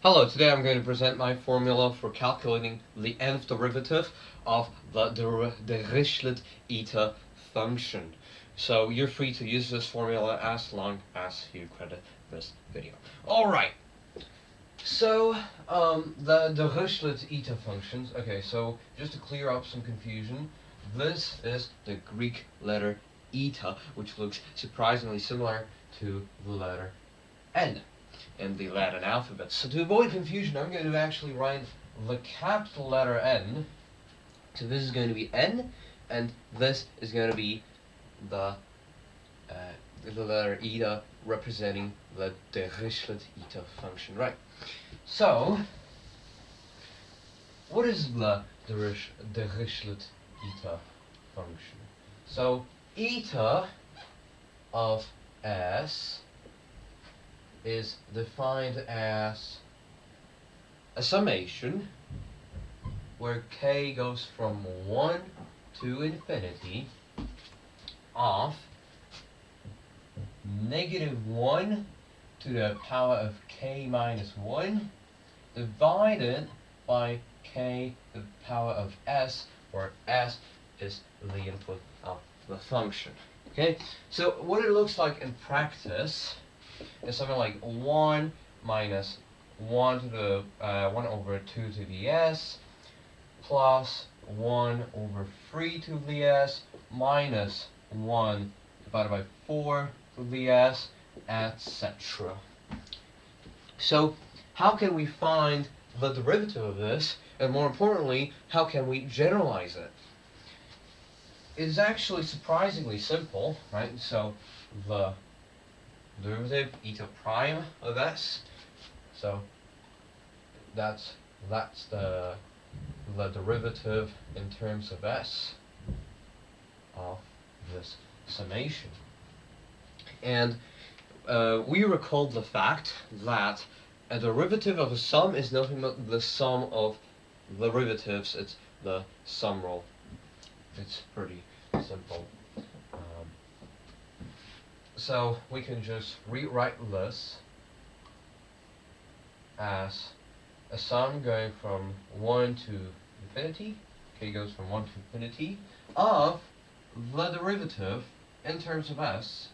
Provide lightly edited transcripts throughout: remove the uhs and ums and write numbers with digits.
Hello, today I'm going to present my formula for calculating the nth derivative of the Dirichlet Eta function. So you're free to use this formula as long as you credit this video. Alright, so the Dirichlet Eta functions, okay, so just to clear up some confusion, this is the Greek letter eta, which looks surprisingly similar to the letter N in the Latin alphabet. So to avoid confusion, I'm going to actually write the capital letter N. So this is going to be N, and this is going to be the letter eta representing the Dirichlet Eta function. Right. So, what is the Dirichlet Eta function? So, eta of S is defined as a summation where k goes from 1 to infinity of -1 to the power of k minus 1 divided by k to the power of s, where s is the input of the function. Okay, so what it looks like in practice is something like 1 minus 1 to the 1 over 2 to the s plus 1 over 3 to the s minus 1 divided by 4 to the s, etc. So how can we find the derivative of this, and more importantly, how can we generalize it? It's actually surprisingly simple, right? So the derivative eta prime of s, so that's the derivative in terms of s of this summation. And we recalled the fact that a derivative of a sum is nothing but the sum of derivatives. It's the sum rule. It's pretty simple. So we can just rewrite this as a sum going from 1 to infinity, k goes from 1 to infinity, of the derivative in terms of s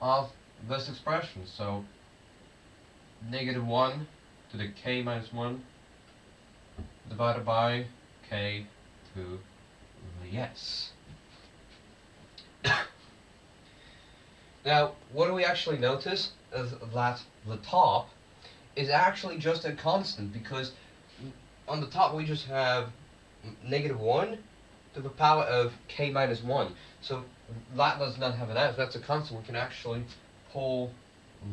of this expression. So -1 to the k minus 1 divided by k to the s. Now, what do we actually notice is that the top is actually just a constant, because on the top we just have -1 to the power of k minus 1. So that does not have an s, that's a constant. We can actually pull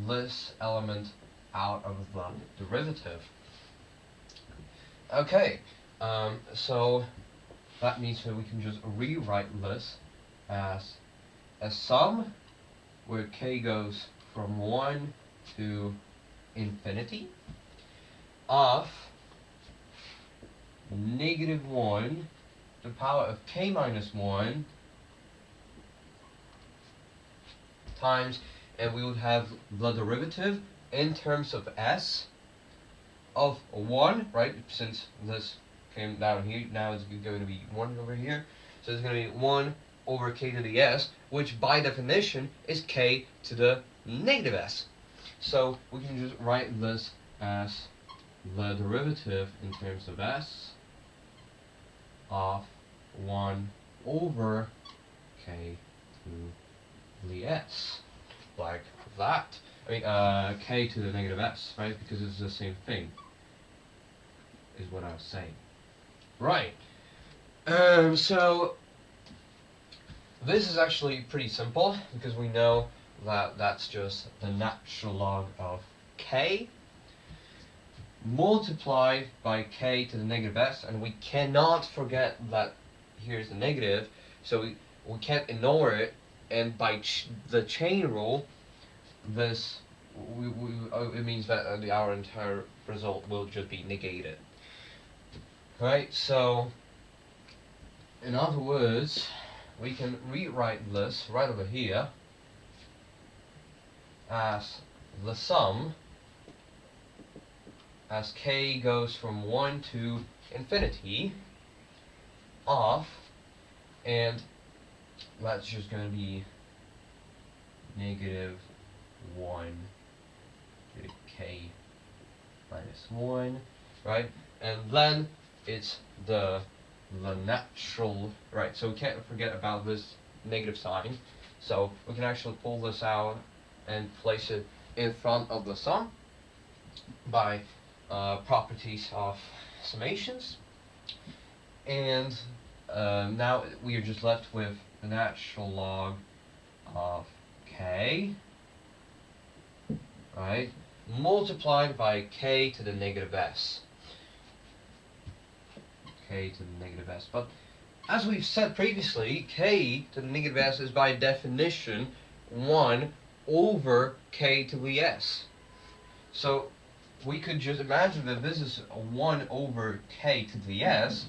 this element out of the derivative. Okay, so that means that we can just rewrite this as a sum where k goes from 1 to infinity of -1 to the power of k minus 1 times, and we would have the derivative in terms of s of 1, right? Since this came down here, now it's going to be 1 over here. So it's going to be 1 over k to the s, which by definition is k to the negative s. So we can just write this as the derivative in terms of s of 1 over k to the s, like that. I mean, k to the negative s, right? Because it's the same thing, is what I was saying. Right. So this is actually pretty simple, because we know that that's just the natural log of k multiplied by k to the negative s, and we cannot forget that here's the negative, so we can't ignore it, and by the chain rule, this it means that our entire result will just be negated. Right, so in other words, we can rewrite this right over here as the sum as k goes from 1 to infinity of, and that's just going to be negative 1 to k minus 1, right? And then it's the natural, right? So we can't forget about this negative sign. So we can actually pull this out and place it in front of the sum by properties of summations. And now we are just left with the natural log of k, right, multiplied by k to the negative s. K to the negative s. But as we've said previously, k to the negative s is by definition 1 over k to the s. So we could just imagine that this is a 1 over k to the s,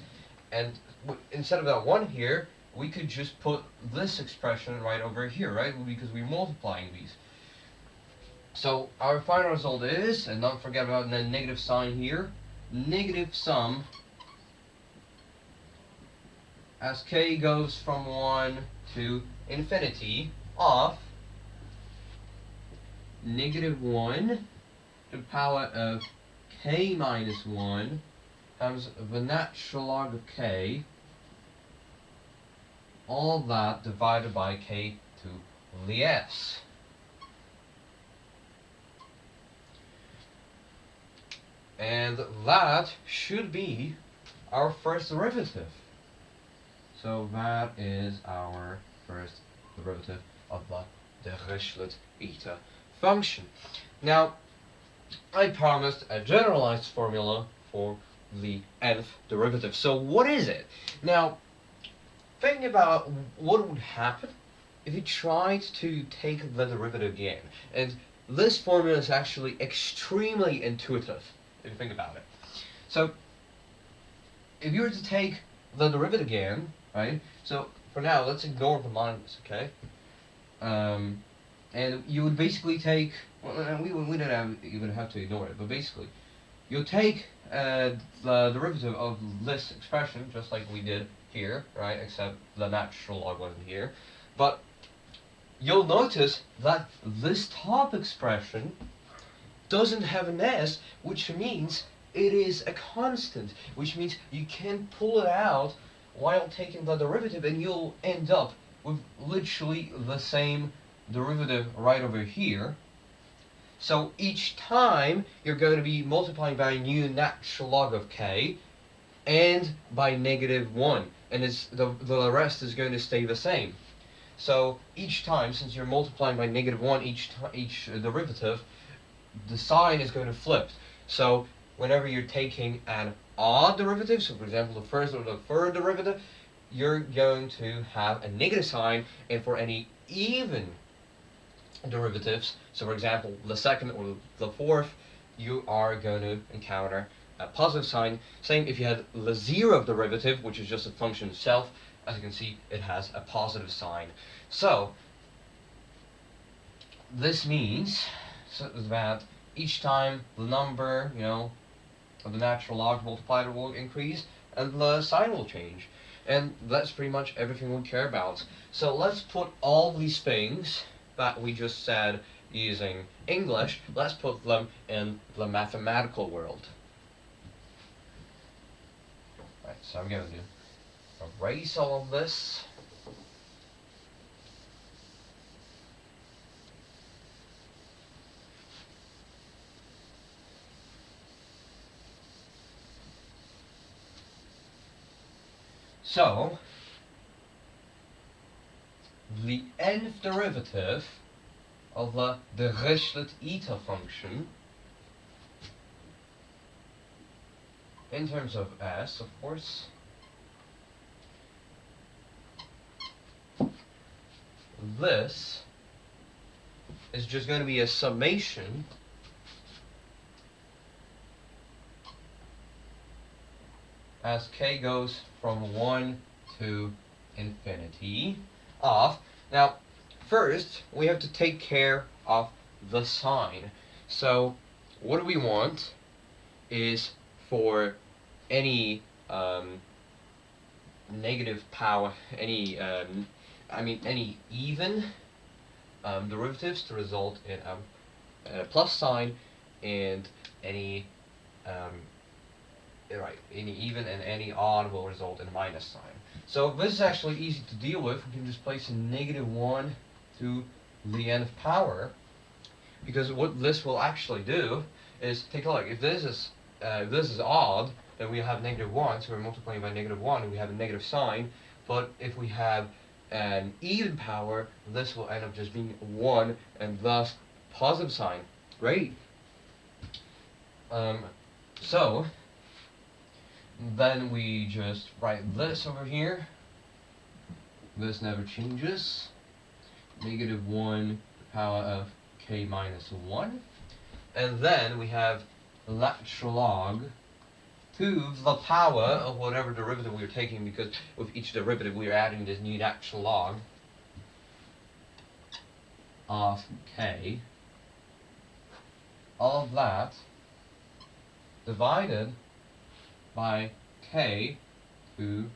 and instead of that 1 here, we could just put this expression right over here, right? Because we're multiplying these. So our final result is, and don't forget about the negative sign here, negative sum as k goes from 1 to infinity of negative 1 to the power of k minus 1 times the natural log of k, all that divided by k to the s. And that should be our first derivative. So that is our first derivative of the Dirichlet Eta function. Now, I promised a generalized formula for the nth derivative. So what is it? Now, think about what would happen if you tried to take the derivative again. And this formula is actually extremely intuitive, if you think about it. So, if you were to take the derivative again, right? So, for now, let's ignore the minus, okay? And you would basically take, well, we don't even have to ignore it, but basically, you'll take the derivative of this expression, just like we did here, right? Except the natural log wasn't here. But you'll notice that this top expression doesn't have an s, which means it is a constant, which means you can pull it out while taking the derivative, and you'll end up with literally the same derivative right over here. So each time you're going to be multiplying by a new natural log of k and by negative 1, and the rest is going to stay the same. So each time, since you're multiplying by negative 1 each derivative, the sign is going to flip. So whenever you're taking an odd derivative, so for example the first or the third derivative, you're going to have a negative sign, and for any even derivatives, so for example the second or the fourth, you are going to encounter a positive sign. Same if you had the zero derivative, which is just a function itself. As you can see, it has a positive sign. So this means that each time the number, of the natural log multiplied will increase, and the sign will change. And that's pretty much everything we care about. So let's put all these things that we just said using English, let's put them in the mathematical world. Right, so I'm going to erase all of this. So, the nth derivative of the Dirichlet Eta function in terms of s, of course, this is just going to be a summation as k goes from 1 to infinity of, now first we have to take care of the sign. So what we want is for any negative power, any any even derivatives to result in a plus sign, and any any even and any odd will result in a minus sign. So this is actually easy to deal with. We can just place a -1 to the nth power, because what this will actually do is, take a look. If this is odd, then we have -1, so we're multiplying by -1, and we have a negative sign. But if we have an even power, this will end up just being 1, and thus positive sign. Great. So then we just write this over here. This never changes. -1 to the power of k minus 1. And then we have natural log to the power of whatever derivative we're taking, because with each derivative we're adding this new natural log of k, all of that divided by k to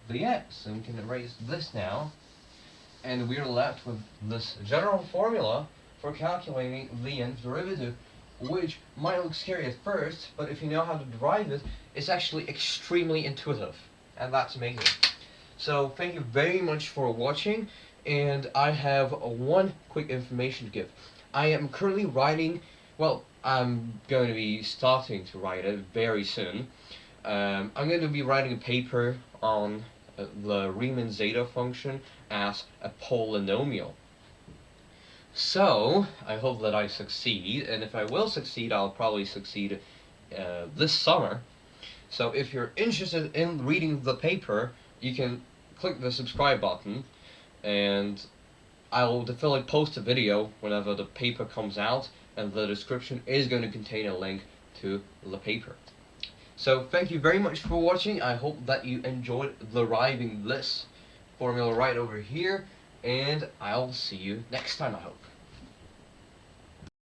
the x. And we can erase this now, and we're left with this general formula for calculating the nth derivative, which might look scary at first, but if you know how to derive it, it's actually extremely intuitive, and that's amazing. So thank you very much for watching, and I have one quick information to give. I am currently writing, well, I'm going to be starting to write it very soon. I'm going to be writing a paper on the Riemann zeta function as a polynomial. So I hope that I succeed, and if I will succeed, I'll probably succeed this summer. So if you're interested in reading the paper, you can click the subscribe button, and I'll definitely post a video whenever the paper comes out, and the description is going to contain a link to the paper. So thank you very much for watching. I hope that you enjoyed deriving this formula right over here, and I'll see you next time, I hope.